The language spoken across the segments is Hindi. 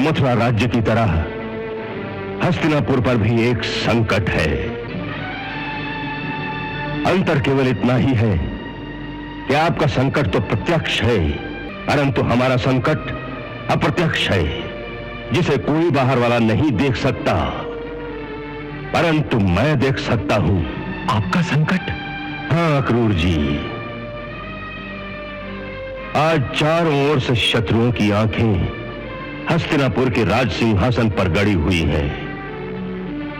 मथुरा राज्य की तरह हस्तिनापुर पर भी एक संकट है। अंतर केवल इतना ही है कि आपका संकट तो प्रत्यक्ष है, परंतु हमारा संकट अप्रत्यक्ष है, जिसे कोई बाहर वाला नहीं देख सकता, परंतु मैं देख सकता हूं। आपका संकट? हाँ अक्रूर जी, आज चारों ओर से शत्रुओं की आंखें हस्तिनापुर के राज सिंहासन पर गड़ी हुई हैं,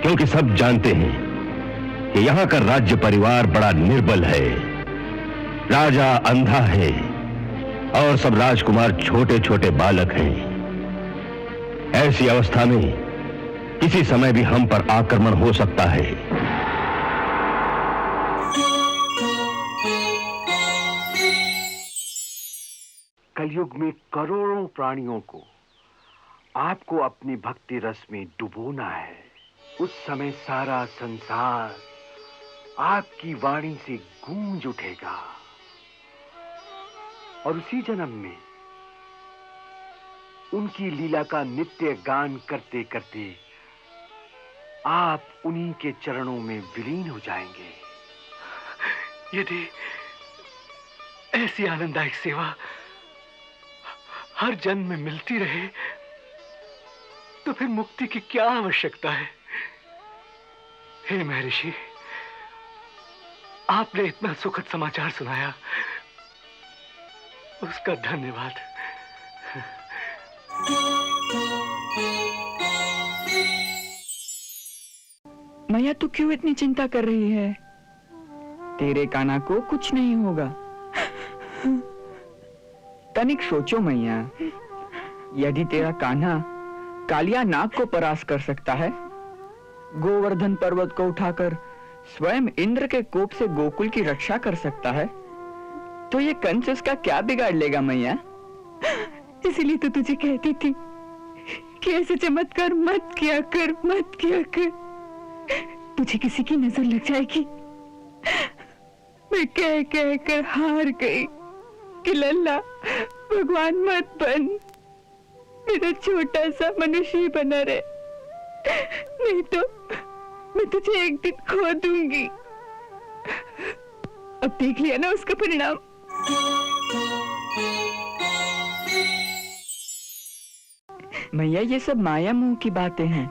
क्योंकि सब जानते हैं कि यहां का राज्य परिवार बड़ा निर्बल है। राजा अंधा है और सब राजकुमार छोटे छोटे बालक हैं। ऐसी अवस्था में किसी समय भी हम पर आक्रमण हो सकता है। कलयुग में करोड़ों प्राणियों को आपको अपनी भक्ति रस में डुबोना है। उस समय सारा संसार आपकी वाणी से गूंज उठेगा और उसी जन्म में उनकी लीला का नित्य गान करते करते आप उन्हीं के चरणों में विलीन हो जाएंगे। यदि ऐसी आनंददायक सेवा हर जन्म में मिलती रहे तो फिर मुक्ति की क्या आवश्यकता है? हे महर्षि, आपने इतना सुखद समाचार सुनाया, उसका धन्यवाद। मैया तू क्यों इतनी चिंता कर रही है? तेरे कान्हा को कुछ नहीं होगा। तनिक सोचो मैया, यदि तेरा कान्हा कालिया नाग को परास्त कर सकता है, गोवर्धन पर्वत को उठाकर स्वयं इंद्र के कोप से गोकुल की रक्षा कर सकता है, तो ये कंस उसका क्या बिगाड़ लेगा मैया? इसीलिए तो तुझे कहती थी कि ऐसे चमत्कार मत किया कर, मत किया कर, तुझे किसी की नजर लग जाएगी। मैं कह कह कर हार गई कि लल्ला भगवान मत बन, मेरा छोटा सा मनुष्य ही बना रहे, नहीं तो मैं तुझे एक दिन खो दूंगी। अब देख लिया ना उसका परिणाम। मैया ये सब माया मोह की बातें हैं।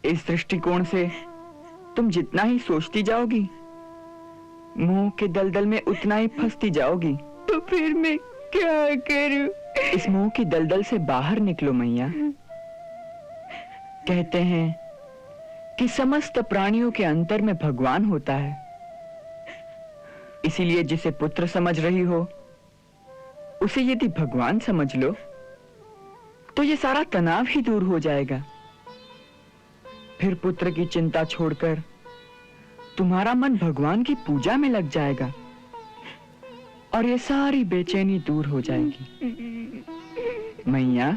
इस दृष्टिकोण से तुम जितना ही सोचती जाओगी, मोह के दलदल में उतना ही फंसती जाओगी। तो फिर मैं क्या करूं? इस मोह की दलदल से बाहर निकलो मैया। कहते हैं कि समस्त प्राणियों के अंतर में भगवान होता है, इसीलिए जिसे पुत्र समझ रही हो उसे यदि भगवान समझ लो तो ये सारा तनाव ही दूर हो जाएगा। फिर पुत्र की चिंता छोड़कर तुम्हारा मन भगवान की पूजा में लग जाएगा और ये सारी बेचैनी दूर हो जाएगी। मैया,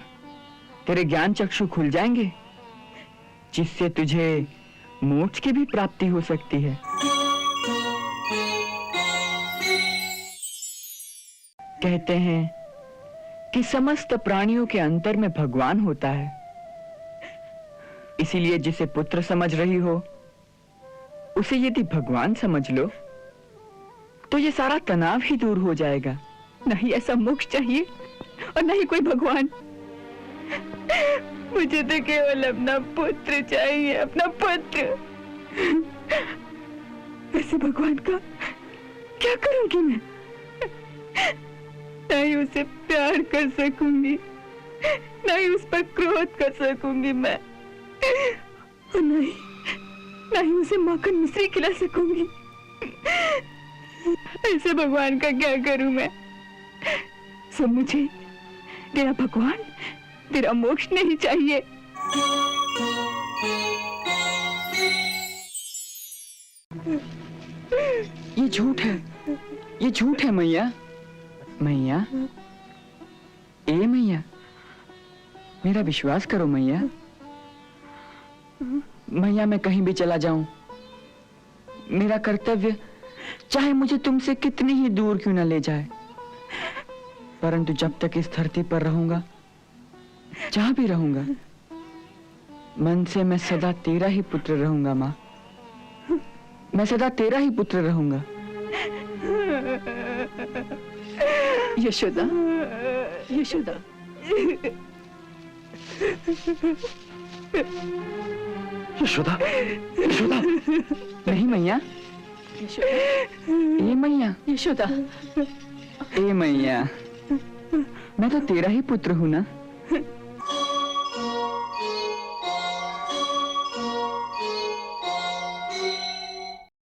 तेरे ज्ञान चक्षु खुल जाएंगे, जिससे तुझे मोक्ष की भी प्राप्ति हो सकती है। कहते हैं कि समस्त प्राणियों के अंतर में भगवान होता है, इसीलिए जिसे पुत्र समझ रही हो उसे यदि भगवान समझ लो तो ये सारा तनाव ही दूर हो जाएगा। नहीं ऐसा मोक्ष चाहिए और नहीं कोई भगवान। मुझे तो केवल अपना पुत्र चाहिए, अपना पुत्र। ऐसे भगवान का क्या करूंगी मैं? नहीं उसे प्यार कर सकूंगी, नहीं उस पर क्रोध कर सकूंगी मैं, और नहीं उसे माखन मिश्री खिला सकूंगी। ऐसे भगवान का क्या करूं मैं? सब मुझे तेरा भगवान, तेरा मोक्ष नहीं चाहिए। ये झूठ है, ये झूठ है मैया। मैया, ए मैया, मेरा विश्वास करो मैया। मैया, मैं कहीं भी चला जाऊं, मेरा कर्तव्य चाहे मुझे तुमसे कितनी ही दूर क्यों न ले जाए, परंतु जब तक इस धरती पर रहूंगा जहां भी रहूंगा मन से मैं सदा तेरा ही पुत्र रहूंगा माँ। मैं सदा तेरा ही पुत्र रहूंगा। यशोदा, यशोदा, यशोदा, यशोदा, नहीं मैया, ए मैया, यशोदा, ए मैया, मैं तो तेरा ही पुत्र हूं ना।